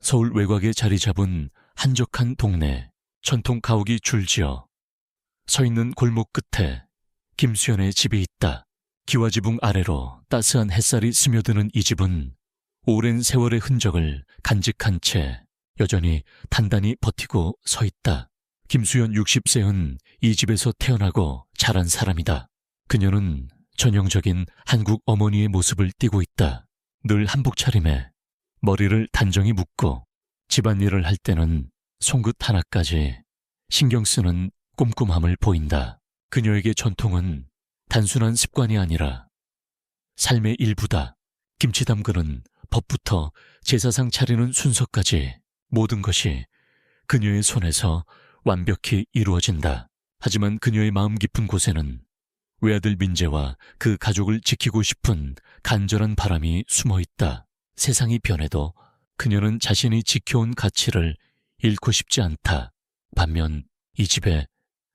서울 외곽에 자리 잡은 한적한 동네, 전통 가옥이 줄지어 서 있는 골목 끝에 김수연의 집이 있다. 기와지붕 아래로 따스한 햇살이 스며드는 이 집은 오랜 세월의 흔적을 간직한 채 여전히 단단히 버티고 서 있다. 김수연 60세는 이 집에서 태어나고 자란 사람이다. 그녀는 전형적인 한국 어머니의 모습을 띠고 있다. 늘 한복 차림에 머리를 단정히 묶고 집안일을 할 때는 송긋 하나까지 신경 쓰는 꼼꼼함을 보인다. 그녀에게 전통은 단순한 습관이 아니라 삶의 일부다. 김치 담그는 법부터 제사상 차리는 순서까지 모든 것이 그녀의 손에서 완벽히 이루어진다. 하지만 그녀의 마음 깊은 곳에는 외아들 민재와 그 가족을 지키고 싶은 간절한 바람이 숨어 있다. 세상이 변해도 그녀는 자신이 지켜온 가치를 잃고 싶지 않다. 반면 이 집에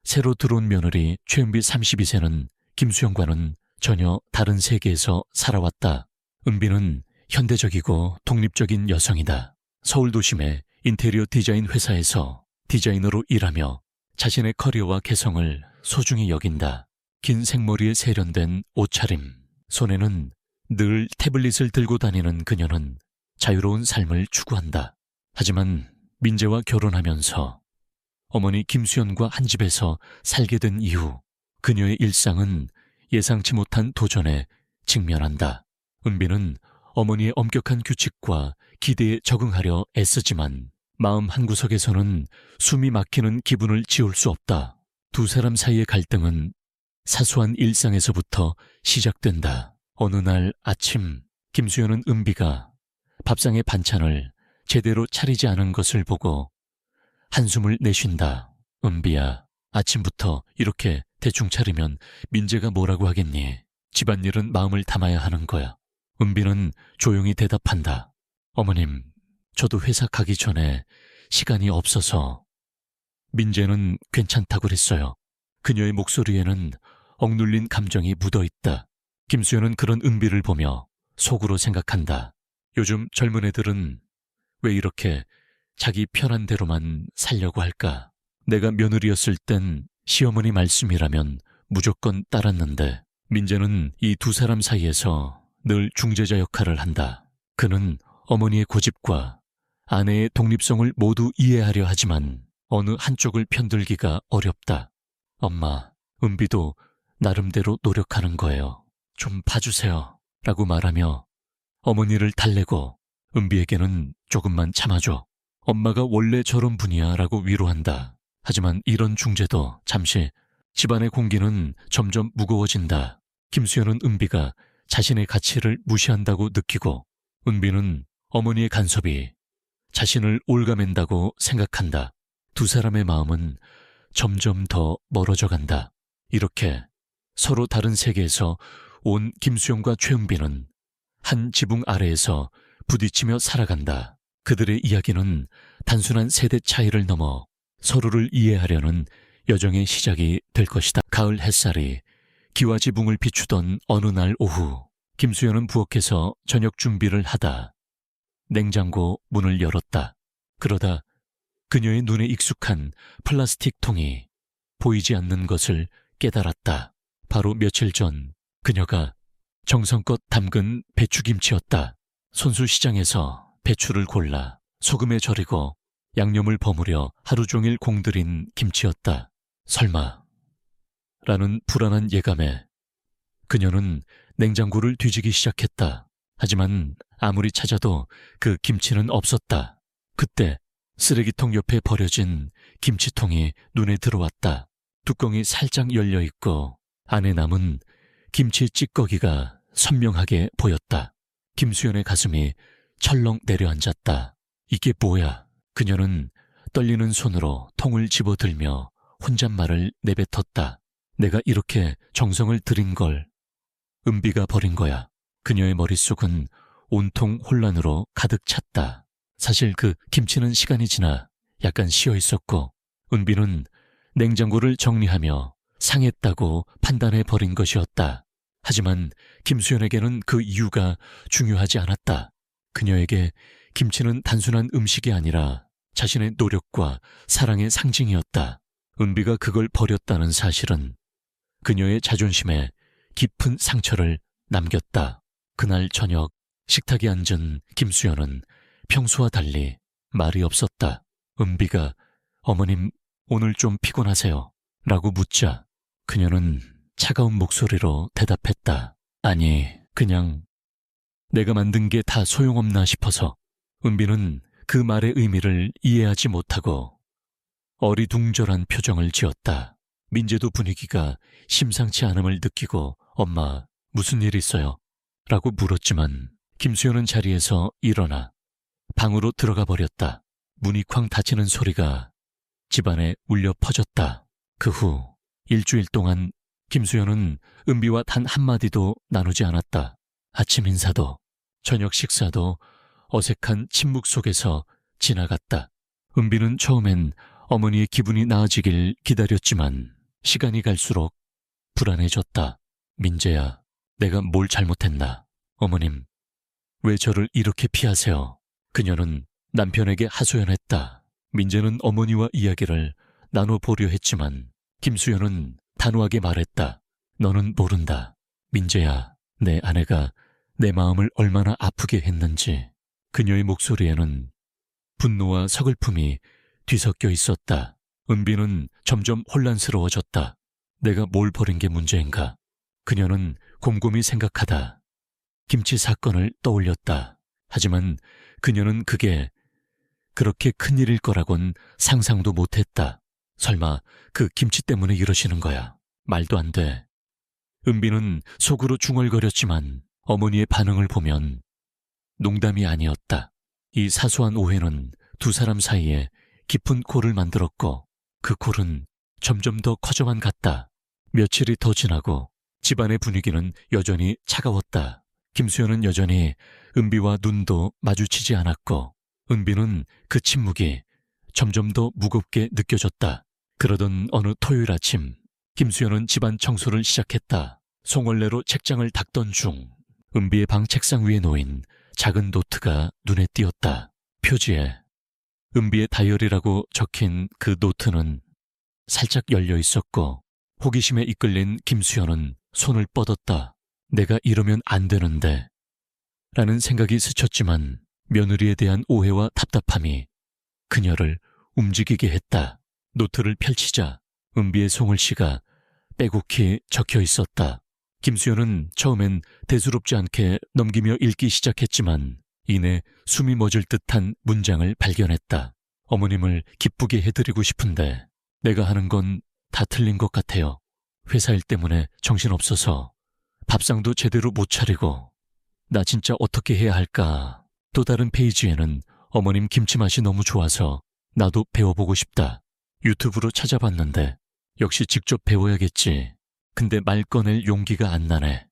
새로 들어온 며느리 최은비 32세는 김수영과는 전혀 다른 세계에서 살아왔다. 은비는 현대적이고 독립적인 여성이다. 서울 도심의 인테리어 디자인 회사에서 디자이너로 일하며 자신의 커리어와 개성을 소중히 여긴다. 긴 생머리에 세련된 옷차림, 손에는 늘 태블릿을 들고 다니는 그녀는 자유로운 삶을 추구한다. 하지만 민재와 결혼하면서 어머니 김수연과 한 집에서 살게 된 이후 그녀의 일상은 예상치 못한 도전에 직면한다. 은비는 어머니의 엄격한 규칙과 기대에 적응하려 애쓰지만 마음 한구석에서는 숨이 막히는 기분을 지울 수 없다. 두 사람 사이의 갈등은 사소한 일상에서부터 시작된다. 어느 날 아침, 김수연은 은비가 밥상의 반찬을 제대로 차리지 않은 것을 보고 한숨을 내쉰다. 은비야, 아침부터 이렇게 대충 차리면 민재가 뭐라고 하겠니? 집안일은 마음을 담아야 하는 거야. 은비는 조용히 대답한다. 어머님, 저도 회사 가기 전에 시간이 없어서. 민재는 괜찮다고 그랬어요. 그녀의 목소리에는 억눌린 감정이 묻어있다. 김수연은 그런 은비를 보며 속으로 생각한다. 요즘 젊은 애들은 왜 이렇게 자기 편한 대로만 살려고 할까? 내가 며느리였을 땐 시어머니 말씀이라면 무조건 따랐는데 민재는 이 두 사람 사이에서 늘 중재자 역할을 한다. 그는 어머니의 고집과 아내의 독립성을 모두 이해하려 하지만 어느 한쪽을 편들기가 어렵다. 엄마, 은비도 나름대로 노력하는 거예요. 좀 봐주세요. 라고 말하며 어머니를 달래고 은비에게는 조금만 참아줘. 엄마가 원래 저런 분이야 라고 위로한다. 하지만 이런 중재도 잠시 집안의 공기는 점점 무거워진다. 김수연은 은비가 자신의 가치를 무시한다고 느끼고 은비는 어머니의 간섭이 자신을 올가맨다고 생각한다. 두 사람의 마음은 점점 더 멀어져 간다. 이렇게 서로 다른 세계에서 온 김수영과 최은비는 한 지붕 아래에서 부딪히며 살아간다. 그들의 이야기는 단순한 세대 차이를 넘어 서로를 이해하려는 여정의 시작이 될 것이다. 가을 햇살이 기와지붕을 비추던 어느 날 오후, 김수연은 부엌에서 저녁 준비를 하다 냉장고 문을 열었다. 그러다 그녀의 눈에 익숙한 플라스틱 통이 보이지 않는 것을 깨달았다. 바로 며칠 전 그녀가 정성껏 담근 배추김치였다. 손수시장에서 배추를 골라 소금에 절이고 양념을 버무려 하루 종일 공들인 김치였다. 설마 라는 불안한 예감에 그녀는 냉장고를 뒤지기 시작했다. 하지만 아무리 찾아도 그 김치는 없었다. 그때 쓰레기통 옆에 버려진 김치통이 눈에 들어왔다. 뚜껑이 살짝 열려있고 안에 남은 김치 찌꺼기가 선명하게 보였다. 김수연의 가슴이 철렁 내려앉았다. 이게 뭐야? 그녀는 떨리는 손으로 통을 집어들며 혼잣말을 내뱉었다. 내가 이렇게 정성을 들인 걸 은비가 버린 거야. 그녀의 머릿속은 온통 혼란으로 가득 찼다. 사실 그 김치는 시간이 지나 약간 쉬어 있었고 은비는 냉장고를 정리하며 상했다고 판단해 버린 것이었다. 하지만 김수연에게는 그 이유가 중요하지 않았다. 그녀에게 김치는 단순한 음식이 아니라 자신의 노력과 사랑의 상징이었다. 은비가 그걸 버렸다는 사실은 그녀의 자존심에 깊은 상처를 남겼다. 그날 저녁 식탁에 앉은 김수연은 평소와 달리 말이 없었다. 은비가 어머님 오늘 좀 피곤하세요? 라고 묻자 그녀는 차가운 목소리로 대답했다. 아니 그냥 내가 만든 게 다 소용없나 싶어서. 은비는 그 말의 의미를 이해하지 못하고 어리둥절한 표정을 지었다. 민재도 분위기가 심상치 않음을 느끼고 엄마 무슨 일 있어요? 라고 물었지만 김수연은 자리에서 일어나 방으로 들어가 버렸다. 문이 쾅 닫히는 소리가 집안에 울려 퍼졌다. 그 후 일주일 동안 김수연은 은비와 단 한마디도 나누지 않았다. 아침 인사도 저녁 식사도 어색한 침묵 속에서 지나갔다. 은비는 처음엔 어머니의 기분이 나아지길 기다렸지만 시간이 갈수록 불안해졌다. 민재야, 내가 뭘 잘못했나? 어머님, 왜 저를 이렇게 피하세요? 그녀는 남편에게 하소연했다. 민재는 어머니와 이야기를 나눠보려 했지만 김수연은 단호하게 말했다. 너는 모른다. 민재야, 내 아내가 내 마음을 얼마나 아프게 했는지. 그녀의 목소리에는 분노와 서글픔이 뒤섞여 있었다. 은비는 점점 혼란스러워졌다. 내가 뭘 버린 게 문제인가? 그녀는 곰곰이 생각하다 김치 사건을 떠올렸다. 하지만 그녀는 그게 그렇게 큰일일 거라곤 상상도 못했다. 설마 그 김치 때문에 이러시는 거야? 말도 안 돼. 은비는 속으로 중얼거렸지만 어머니의 반응을 보면 농담이 아니었다. 이 사소한 오해는 두 사람 사이에 깊은 골을 만들었고 그 골은 점점 더 커져만 갔다. 며칠이 더 지나고 집안의 분위기는 여전히 차가웠다. 김수연은 여전히 은비와 눈도 마주치지 않았고 은비는 그 침묵이 점점 더 무겁게 느껴졌다. 그러던 어느 토요일 아침 김수연은 집안 청소를 시작했다. 송원래로 책장을 닦던 중 은비의 방 책상 위에 놓인 작은 노트가 눈에 띄었다. 표지에 은비의 다이어리라고 적힌 그 노트는 살짝 열려 있었고 호기심에 이끌린 김수연은 손을 뻗었다. 내가 이러면 안 되는데 라는 생각이 스쳤지만 며느리에 대한 오해와 답답함이 그녀를 움직이게 했다. 노트를 펼치자 은비의 송을씨가 빼곡히 적혀 있었다. 김수연은 처음엔 대수롭지 않게 넘기며 읽기 시작했지만 이내 숨이 멎을 듯한 문장을 발견했다. 어머님을 기쁘게 해드리고 싶은데 내가 하는 건 다 틀린 것 같아요. 회사 일 때문에 정신없어서 밥상도 제대로 못 차리고 나 진짜 어떻게 해야 할까. 또 다른 페이지에는 어머님 김치 맛이 너무 좋아서 나도 배워보고 싶다. 유튜브로 찾아봤는데 역시 직접 배워야겠지. 근데 말 꺼낼 용기가 안 나네.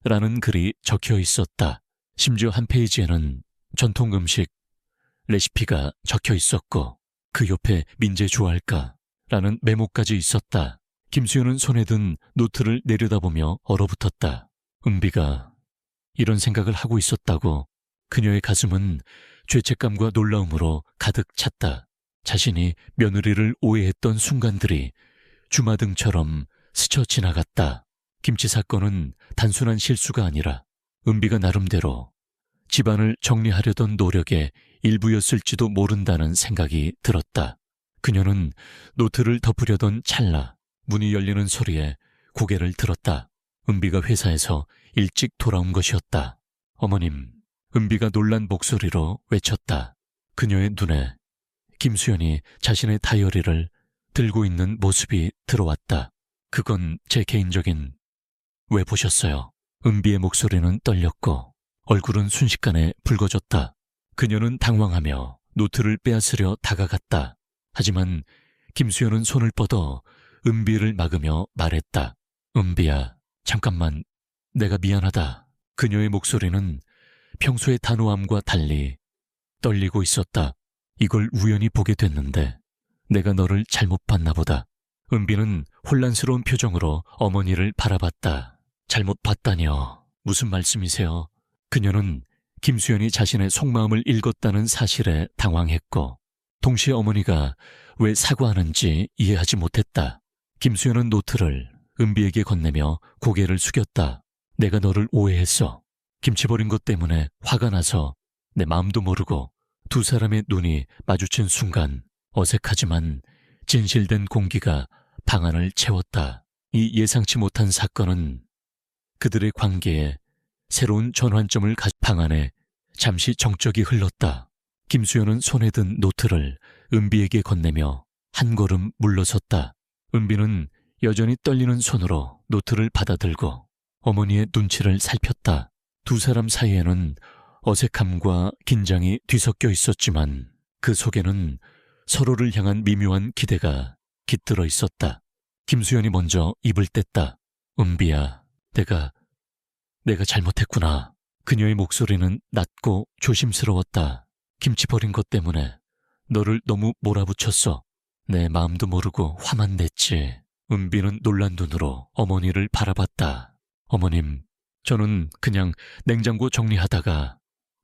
라는 글이 적혀 있었다. 심지어 한 페이지에는 전통 음식 레시피가 적혀 있었고 그 옆에 민재 좋아할까? 라는 메모까지 있었다. 김수연은 손에 든 노트를 내려다보며 얼어붙었다. 은비가 이런 생각을 하고 있었다고. 그녀의 가슴은 죄책감과 놀라움으로 가득 찼다. 자신이 며느리를 오해했던 순간들이 주마등처럼 스쳐 지나갔다. 김치 사건은 단순한 실수가 아니라 은비가 나름대로 집안을 정리하려던 노력의 일부였을지도 모른다는 생각이 들었다. 그녀는 노트를 덮으려던 찰나 문이 열리는 소리에 고개를 들었다. 은비가 회사에서 일찍 돌아온 것이었다. 어머님, 은비가 놀란 목소리로 외쳤다. 그녀의 눈에 김수연이 자신의 다이어리를 들고 있는 모습이 들어왔다. 그건 제 개인적인... 왜 보셨어요? 은비의 목소리는 떨렸고 얼굴은 순식간에 붉어졌다. 그녀는 당황하며 노트를 빼앗으려 다가갔다. 하지만 김수연은 손을 뻗어 은비를 막으며 말했다. 은비야, 잠깐만, 내가 미안하다. 그녀의 목소리는 평소의 단호함과 달리 떨리고 있었다. 이걸 우연히 보게 됐는데 내가 너를 잘못 봤나 보다. 은비는 혼란스러운 표정으로 어머니를 바라봤다. 잘못 봤다뇨. 무슨 말씀이세요? 그녀는 김수연이 자신의 속마음을 읽었다는 사실에 당황했고 동시에 어머니가 왜 사과하는지 이해하지 못했다. 김수연은 노트를 은비에게 건네며 고개를 숙였다. 내가 너를 오해했어. 김치 버린 것 때문에 화가 나서 내 마음도 모르고 두 사람의 눈이 마주친 순간 어색하지만 진실된 공기가 방 안을 채웠다. 이 예상치 못한 사건은 그들의 관계에 새로운 전환점을 방 안에 잠시 정적이 흘렀다. 김수연은 손에 든 노트를 은비에게 건네며 한 걸음 물러섰다. 은비는 여전히 떨리는 손으로 노트를 받아들고 어머니의 눈치를 살폈다. 두 사람 사이에는 어색함과 긴장이 뒤섞여 있었지만 그 속에는 서로를 향한 미묘한 기대가 깃들어 있었다. 김수연이 먼저 입을 뗐다. 은비야, 내가 잘못했구나. 그녀의 목소리는 낮고 조심스러웠다. 김치 버린 것 때문에 너를 너무 몰아붙였어. 내 마음도 모르고 화만 냈지. 은비는 놀란 눈으로 어머니를 바라봤다. 어머님, 저는 그냥 냉장고 정리하다가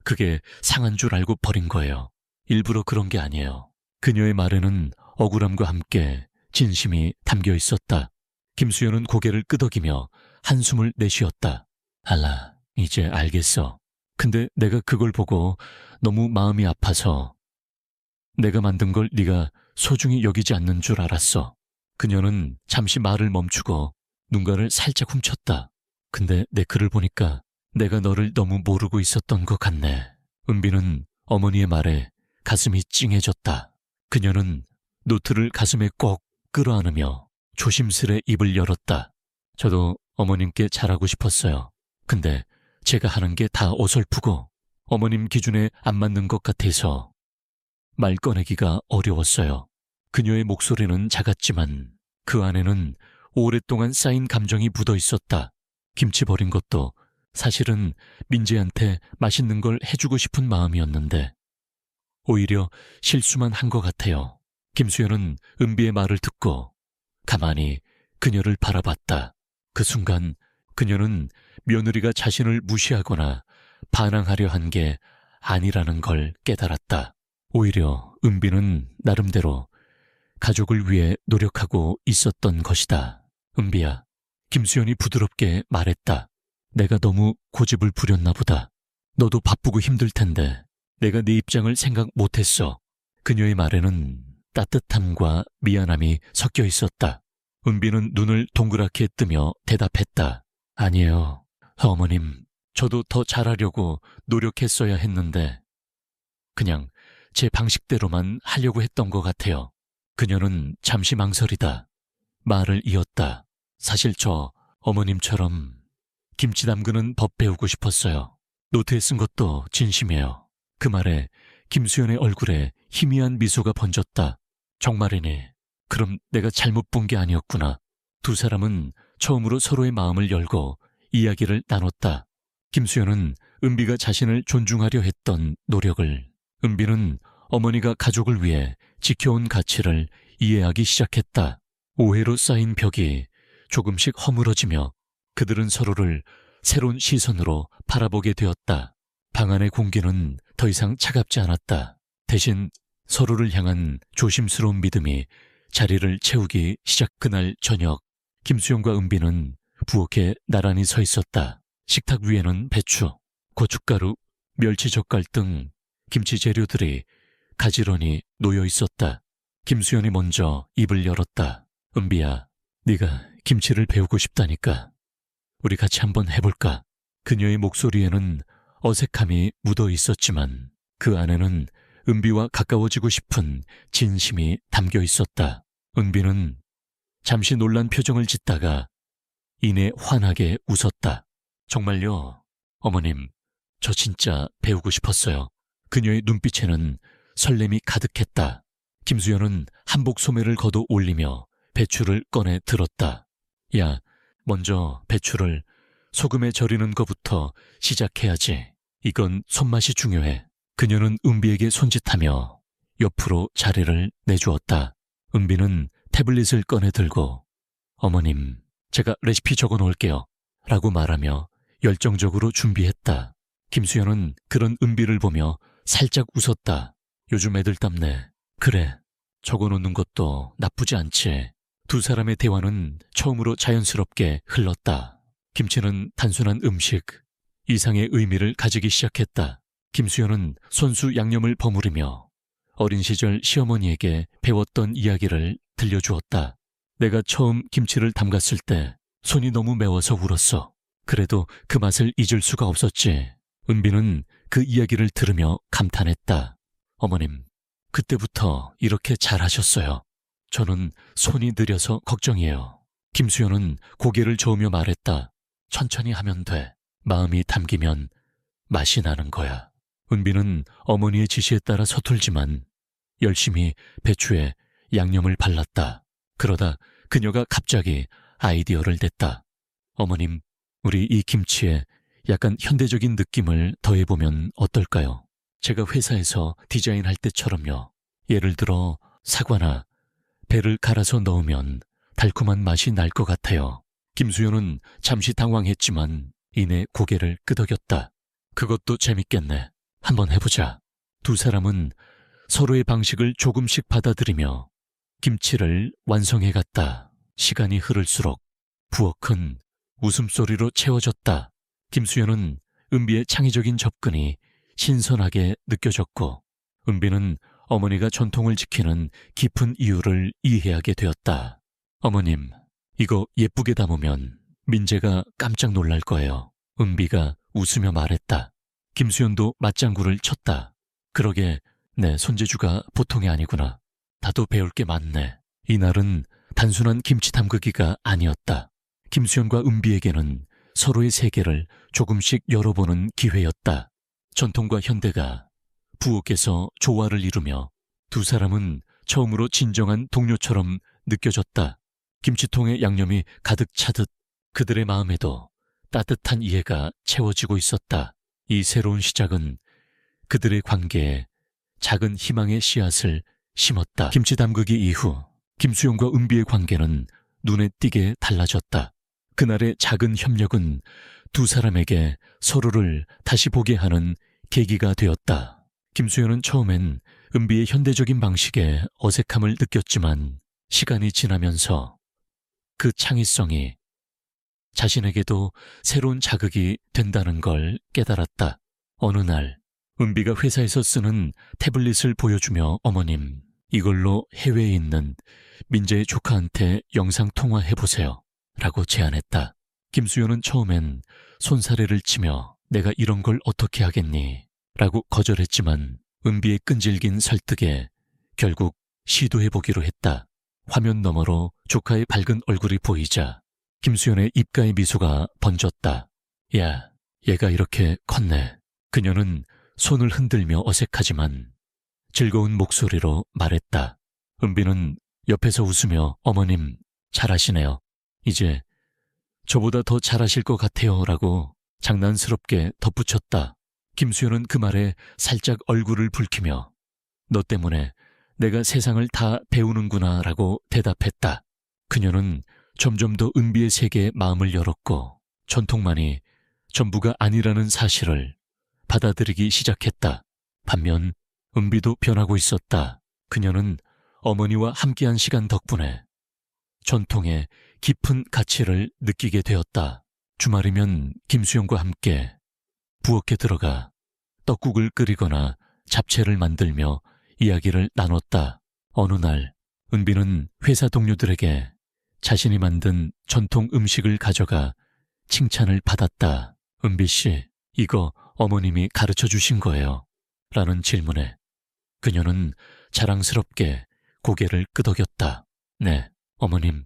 그게 상한 줄 알고 버린 거예요. 일부러 그런 게 아니에요. 그녀의 말에는 억울함과 함께 진심이 담겨 있었다. 김수연은 고개를 끄덕이며 한숨을 내쉬었다. 알라, 이제 알겠어. 근데 내가 그걸 보고 너무 마음이 아파서 내가 만든 걸 네가 소중히 여기지 않는 줄 알았어. 그녀는 잠시 말을 멈추고 눈가를 살짝 훔쳤다. 근데 내 글을 보니까 내가 너를 너무 모르고 있었던 것 같네. 은비는 어머니의 말에 가슴이 찡해졌다. 그녀는 노트를 가슴에 꼭 끌어안으며 조심스레 입을 열었다. 저도 어머님께 잘하고 싶었어요. 근데 제가 하는 게 다 어설프고 어머님 기준에 안 맞는 것 같아서 말 꺼내기가 어려웠어요. 그녀의 목소리는 작았지만 그 안에는 오랫동안 쌓인 감정이 묻어 있었다. 김치 버린 것도 사실은 민재한테 맛있는 걸 해주고 싶은 마음이었는데 오히려 실수만 한 것 같아요. 김수연은 은비의 말을 듣고 가만히 그녀를 바라봤다. 그 순간 그녀는 며느리가 자신을 무시하거나 반항하려 한 게 아니라는 걸 깨달았다. 오히려 은비는 나름대로 가족을 위해 노력하고 있었던 것이다. 은비야, 김수연이 부드럽게 말했다. 내가 너무 고집을 부렸나 보다. 너도 바쁘고 힘들 텐데 내가 네 입장을 생각 못했어. 그녀의 말에는 따뜻함과 미안함이 섞여 있었다. 은비는 눈을 동그랗게 뜨며 대답했다. 아니에요. 어머님, 저도 더 잘하려고 노력했어야 했는데 그냥 제 방식대로만 하려고 했던 것 같아요. 그녀는 잠시 망설이다 말을 이었다. 사실 저 어머님처럼 김치 담그는 법 배우고 싶었어요. 노트에 쓴 것도 진심이에요. 그 말에 김수연의 얼굴에 희미한 미소가 번졌다. 정말이니? 그럼 내가 잘못 본 게 아니었구나. 두 사람은 처음으로 서로의 마음을 열고 이야기를 나눴다. 김수연은 은비가 자신을 존중하려 했던 노력을, 은비는 어머니가 가족을 위해 지켜온 가치를 이해하기 시작했다. 오해로 쌓인 벽이 조금씩 허물어지며 그들은 서로를 새로운 시선으로 바라보게 되었다. 방 안의 공기는 더 이상 차갑지 않았다. 대신 서로를 향한 조심스러운 믿음이 자리를 채우기 시작. 그날 저녁, 김수영과 은비는 부엌에 나란히 서 있었다. 식탁 위에는 배추, 고춧가루, 멸치젓갈 등 김치 재료들이 가지런히 놓여 있었다. 김수연이 먼저 입을 열었다. 은비야, 네가 김치를 배우고 싶다니까 우리 같이 한번 해볼까? 그녀의 목소리에는 어색함이 묻어 있었지만 그 안에는 은비와 가까워지고 싶은 진심이 담겨 있었다. 은비는 잠시 놀란 표정을 짓다가 이내 환하게 웃었다. 정말요? 어머님, 저 진짜 배우고 싶었어요. 그녀의 눈빛에는 설렘이 가득했다. 김수연은 한복 소매를 걷어 올리며 배추를 꺼내 들었다. 야, 먼저 배추를 소금에 절이는 것부터 시작해야지. 이건 손맛이 중요해. 그녀는 은비에게 손짓하며 옆으로 자리를 내주었다. 은비는 태블릿을 꺼내 들고 어머님, 제가 레시피 적어 놓을게요 라고 말하며 열정적으로 준비했다. 김수현은 그런 은비를 보며 살짝 웃었다. 요즘 애들 답네. 그래, 적어놓는 것도 나쁘지 않지. 두 사람의 대화는 처음으로 자연스럽게 흘렀다. 김치는 단순한 음식, 이상의 의미를 가지기 시작했다. 김수현은 손수 양념을 버무리며 어린 시절 시어머니에게 배웠던 이야기를 들려주었다. 내가 처음 김치를 담갔을 때 손이 너무 매워서 울었어. 그래도 그 맛을 잊을 수가 없었지. 은비는 그 이야기를 들으며 감탄했다. 어머님, 그때부터 이렇게 잘하셨어요. 저는 손이 느려서 걱정이에요. 김수현은 고개를 저으며 말했다. 천천히 하면 돼. 마음이 담기면 맛이 나는 거야. 은비는 어머니의 지시에 따라 서툴지만 열심히 배추에 양념을 발랐다. 그러다 그녀가 갑자기 아이디어를 냈다. 어머님, 우리 이 김치에 약간 현대적인 느낌을 더해보면 어떨까요? 제가 회사에서 디자인할 때처럼요. 예를 들어 사과나 배를 갈아서 넣으면 달콤한 맛이 날 것 같아요. 김수현은 잠시 당황했지만 이내 고개를 끄덕였다. 그것도 재밌겠네. 한번 해보자. 두 사람은 서로의 방식을 조금씩 받아들이며 김치를 완성해갔다. 시간이 흐를수록 부엌은 웃음소리로 채워졌다. 김수현은 은비의 창의적인 접근이 신선하게 느껴졌고 은비는 어머니가 전통을 지키는 깊은 이유를 이해하게 되었다. 어머님, 이거 예쁘게 담으면 민재가 깜짝 놀랄 거예요. 은비가 웃으며 말했다. 김수현도 맞장구를 쳤다. 그러게 내 손재주가 보통이 아니구나. 나도 배울 게 많네. 이날은 단순한 김치 담그기가 아니었다. 김수현과 은비에게는 서로의 세계를 조금씩 열어보는 기회였다. 전통과 현대가 부엌에서 조화를 이루며 두 사람은 처음으로 진정한 동료처럼 느껴졌다. 김치통에 양념이 가득 차듯 그들의 마음에도 따뜻한 이해가 채워지고 있었다. 이 새로운 시작은 그들의 관계에 작은 희망의 씨앗을 심었다. 김치 담그기 이후 김수영과 은비의 관계는 눈에 띄게 달라졌다. 그날의 작은 협력은 두 사람에게 서로를 다시 보게 하는 계기가 되었다. 김수현은 처음엔 은비의 현대적인 방식에 어색함을 느꼈지만 시간이 지나면서 그 창의성이 자신에게도 새로운 자극이 된다는 걸 깨달았다. 어느 날 은비가 회사에서 쓰는 태블릿을 보여주며 어머님, 이걸로 해외에 있는 민재의 조카한테 영상통화해보세요 라고 제안했다. 김수현은 처음엔 손사래를 치며 내가 이런 걸 어떻게 하겠니? 라고 거절했지만 은비의 끈질긴 설득에 결국 시도해보기로 했다. 화면 너머로 조카의 밝은 얼굴이 보이자 김수현의 입가에 미소가 번졌다. 야, 얘가 이렇게 컸네. 그녀는 손을 흔들며 어색하지만 즐거운 목소리로 말했다. 은비는 옆에서 웃으며 어머님, 잘하시네요. 이제 저보다 더 잘하실 것 같아요 라고 장난스럽게 덧붙였다. 김수현은 그 말에 살짝 얼굴을 붉히며 너 때문에 내가 세상을 다 배우는구나 라고 대답했다. 그녀는 점점 더 은비의 세계에 마음을 열었고 전통만이 전부가 아니라는 사실을 받아들이기 시작했다. 반면 은비도 변하고 있었다. 그녀는 어머니와 함께한 시간 덕분에 전통의 깊은 가치를 느끼게 되었다. 주말이면 김수영과 함께 부엌에 들어가 떡국을 끓이거나 잡채를 만들며 이야기를 나눴다. 어느 날 은비는 회사 동료들에게 자신이 만든 전통 음식을 가져가 칭찬을 받았다. 은비 씨, 이거 어머님이 가르쳐 주신 거예요. 라는 질문에 그녀는 자랑스럽게 고개를 끄덕였다. 네, 어머님.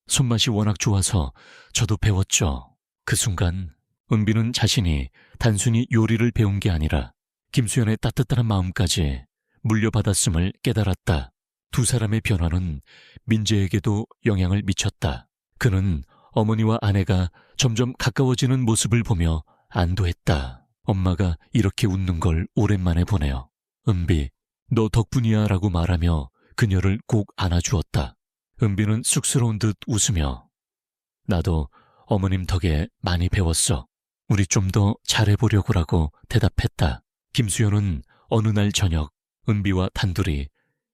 손맛이 워낙 좋아서 저도 배웠죠. 그 순간 은비는 자신이 단순히 요리를 배운 게 아니라 김수현의 따뜻한 마음까지 물려받았음을 깨달았다. 두 사람의 변화는 민재에게도 영향을 미쳤다. 그는 어머니와 아내가 점점 가까워지는 모습을 보며 안도했다. 엄마가 이렇게 웃는 걸 오랜만에 보네요. 은비, 너 덕분이야 라고 말하며 그녀를 꼭 안아주었다. 은비는 쑥스러운 듯 웃으며 나도 어머님 덕에 많이 배웠어. 우리 좀 더 잘해보려고라고 대답했다. 김수현은 어느 날 저녁 은비와 단둘이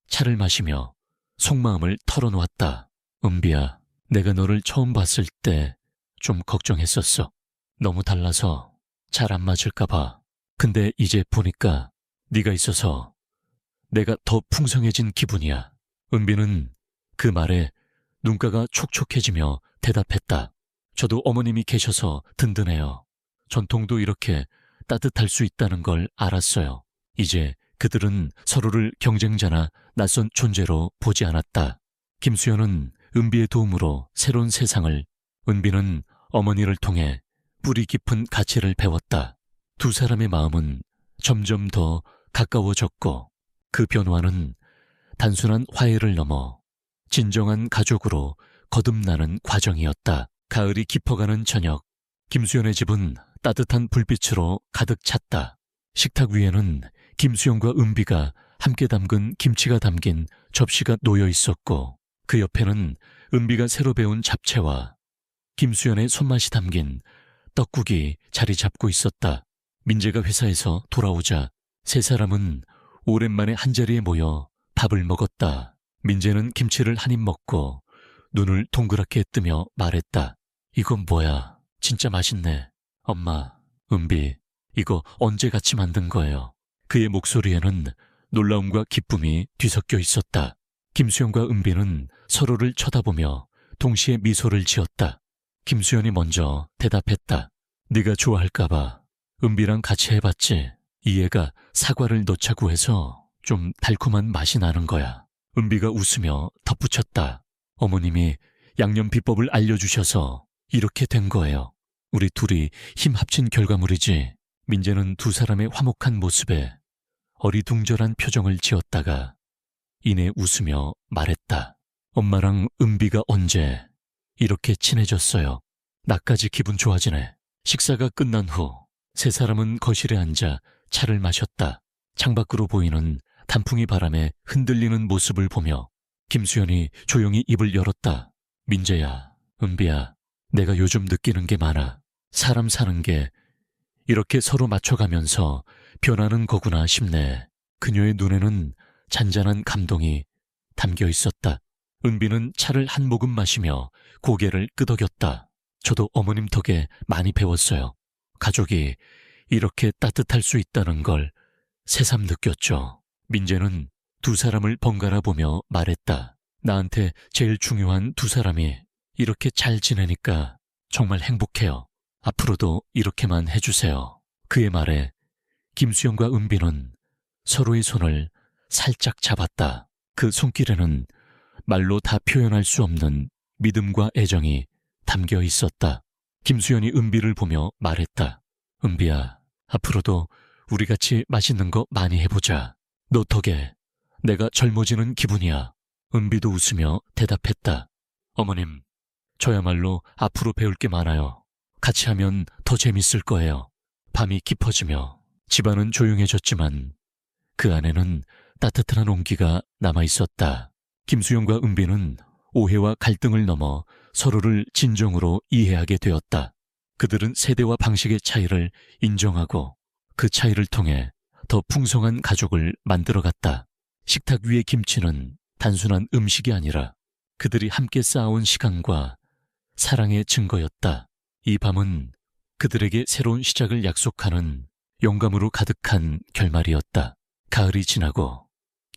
차를 마시며 속마음을 털어놓았다. 은비야, 내가 너를 처음 봤을 때 좀 걱정했었어. 너무 달라서 잘 안 맞을까 봐. 근데 이제 보니까 네가 있어서 내가 더 풍성해진 기분이야. 은비는 그 말에 눈가가 촉촉해지며 대답했다. 저도 어머님이 계셔서 든든해요. 전통도 이렇게 따뜻할 수 있다는 걸 알았어요. 이제 그들은 서로를 경쟁자나 낯선 존재로 보지 않았다. 김수현은 은비의 도움으로 새로운 세상을, 은비는 어머니를 통해 뿌리 깊은 가치를 배웠다. 두 사람의 마음은 점점 더 가까워졌고 그 변화는 단순한 화해를 넘어 진정한 가족으로 거듭나는 과정이었다. 가을이 깊어가는 저녁, 김수현의 집은 따뜻한 불빛으로 가득 찼다. 식탁 위에는 김수현과 은비가 함께 담근 김치가 담긴 접시가 놓여 있었고 그 옆에는 은비가 새로 배운 잡채와 김수현의 손맛이 담긴 떡국이 자리 잡고 있었다. 민재가 회사에서 돌아오자 세 사람은 오랜만에 한자리에 모여 밥을 먹었다. 민재는 김치를 한 입 먹고 눈을 동그랗게 뜨며 말했다. 이건 뭐야? 진짜 맛있네. 엄마, 은비, 이거 언제 같이 만든 거예요? 그의 목소리에는 놀라움과 기쁨이 뒤섞여 있었다. 김수현과 은비는 서로를 쳐다보며 동시에 미소를 지었다. 김수현이 먼저 대답했다. 네가 좋아할까봐 은비랑 같이 해봤지. 이 애가 사과를 넣자고 해서 좀 달콤한 맛이 나는 거야. 은비가 웃으며 덧붙였다. 어머님이 양념 비법을 알려주셔서 이렇게 된 거예요. 우리 둘이 힘 합친 결과물이지. 민재는 두 사람의 화목한 모습에 어리둥절한 표정을 지었다가 이내 웃으며 말했다. 엄마랑 은비가 언제 이렇게 친해졌어요. 나까지 기분 좋아지네. 식사가 끝난 후 세 사람은 거실에 앉아 차를 마셨다. 창밖으로 보이는 단풍이 바람에 흔들리는 모습을 보며 김수현이 조용히 입을 열었다. 민재야, 은비야, 내가 요즘 느끼는 게 많아. 사람 사는 게 이렇게 서로 맞춰가면서 변하는 거구나 싶네. 그녀의 눈에는 잔잔한 감동이 담겨 있었다. 은비는 차를 한 모금 마시며 고개를 끄덕였다. 저도 어머님 덕에 많이 배웠어요. 가족이 이렇게 따뜻할 수 있다는 걸 새삼 느꼈죠. 민재는 두 사람을 번갈아 보며 말했다. 나한테 제일 중요한 두 사람이 이렇게 잘 지내니까 정말 행복해요. 앞으로도 이렇게만 해주세요. 그의 말에 김수영과 은비는 서로의 손을 살짝 잡았다. 그 손길에는 말로 다 표현할 수 없는 믿음과 애정이 담겨 있었다. 김수현이 은비를 보며 말했다. 은비야, 앞으로도 우리 같이 맛있는 거 많이 해보자. 너 덕에 내가 젊어지는 기분이야. 은비도 웃으며 대답했다. 어머님, 저야말로 앞으로 배울 게 많아요. 같이 하면 더 재밌을 거예요. 밤이 깊어지며 집안은 조용해졌지만 그 안에는 따뜻한 온기가 남아있었다. 김수영과 은비는 오해와 갈등을 넘어 서로를 진정으로 이해하게 되었다. 그들은 세대와 방식의 차이를 인정하고 그 차이를 통해 더 풍성한 가족을 만들어갔다. 식탁 위의 김치는 단순한 음식이 아니라 그들이 함께 쌓아온 시간과 사랑의 증거였다. 이 밤은 그들에게 새로운 시작을 약속하는 영감으로 가득한 결말이었다. 가을이 지나고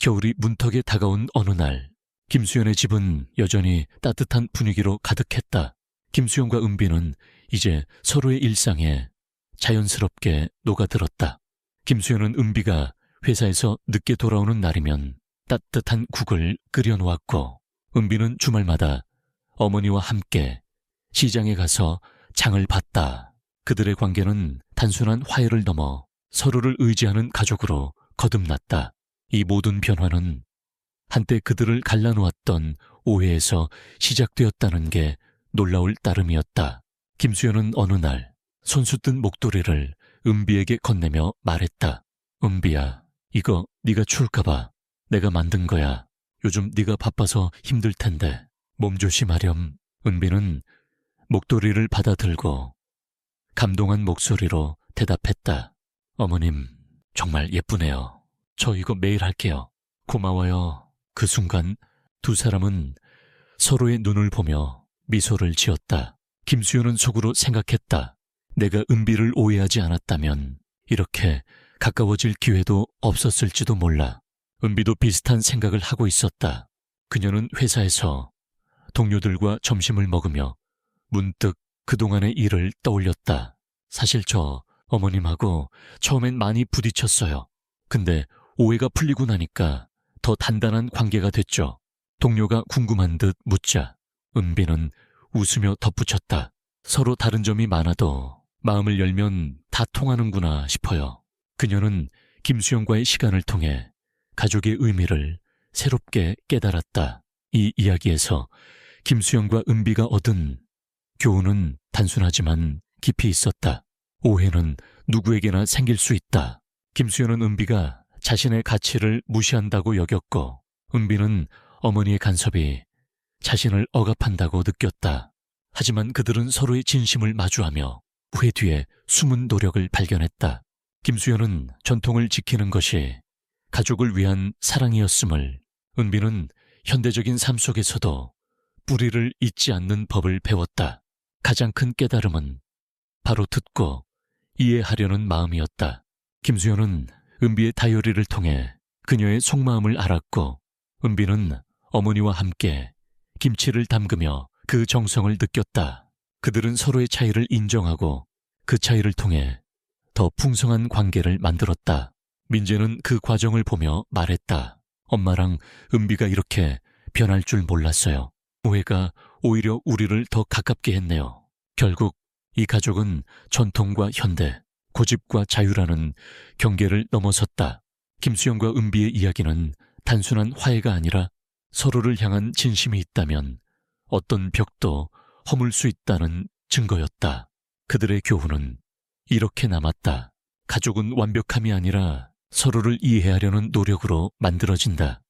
겨울이 문턱에 다가온 어느 날, 김수현의 집은 여전히 따뜻한 분위기로 가득했다. 김수현과 은비는 이제 서로의 일상에 자연스럽게 녹아들었다. 김수현은 은비가 회사에서 늦게 돌아오는 날이면 따뜻한 국을 끓여놓았고, 은비는 주말마다 어머니와 함께 시장에 가서 장을 봤다. 그들의 관계는 단순한 화해를 넘어 서로를 의지하는 가족으로 거듭났다. 이 모든 변화는 한때 그들을 갈라놓았던 오해에서 시작되었다는 게 놀라울 따름이었다. 김수현은 어느 날 손수 뜬 목도리를 은비에게 건네며 말했다. 은비야, 이거 네가 추울까봐 내가 만든 거야. 요즘 네가 바빠서 힘들 텐데 몸 조심하렴. 은비는 목도리를 받아들고 감동한 목소리로 대답했다. 어머님, 정말 예쁘네요. 저 이거 매일 할게요. 고마워요. 그 순간 두 사람은 서로의 눈을 보며 미소를 지었다. 김수현은 속으로 생각했다. 내가 은비를 오해하지 않았다면 이렇게 가까워질 기회도 없었을지도 몰라. 은비도 비슷한 생각을 하고 있었다. 그녀는 회사에서 동료들과 점심을 먹으며 문득 그동안의 일을 떠올렸다. 사실 저 어머님하고 처음엔 많이 부딪혔어요. 근데 오해가 풀리고 나니까 더 단단한 관계가 됐죠. 동료가 궁금한 듯 묻자 은비는 웃으며 덧붙였다. 서로 다른 점이 많아도 마음을 열면 다 통하는구나 싶어요. 그녀는 김수영과의 시간을 통해 가족의 의미를 새롭게 깨달았다. 이 이야기에서 김수영과 은비가 얻은 교훈은 단순하지만 깊이 있었다. 오해는 누구에게나 생길 수 있다. 김수현은 은비가 자신의 가치를 무시한다고 여겼고 은비는 어머니의 간섭이 자신을 억압한다고 느꼈다. 하지만 그들은 서로의 진심을 마주하며 후회 뒤에 숨은 노력을 발견했다. 김수현은 전통을 지키는 것이 가족을 위한 사랑이었음을, 은비는 현대적인 삶 속에서도 뿌리를 잇지 않는 법을 배웠다. 가장 큰 깨달음은 바로 듣고 이해하려는 마음이었다. 김수현은 은비의 다이어리를 통해 그녀의 속마음을 알았고 은비는 어머니와 함께 김치를 담그며 그 정성을 느꼈다. 그들은 서로의 차이를 인정하고 그 차이를 통해 더 풍성한 관계를 만들었다. 민재는 그 과정을 보며 말했다. 엄마랑 은비가 이렇게 변할 줄 몰랐어요. 오해가 오히려 우리를 더 가깝게 했네요. 결국 이 가족은 전통과 현대, 고집과 자유라는 경계를 넘어섰다. 김수영과 은비의 이야기는 단순한 화해가 아니라 서로를 향한 진심이 있다면 어떤 벽도 허물 수 있다는 증거였다. 그들의 교훈은 이렇게 남았다. 가족은 완벽함이 아니라 서로를 이해하려는 노력으로 만들어진다.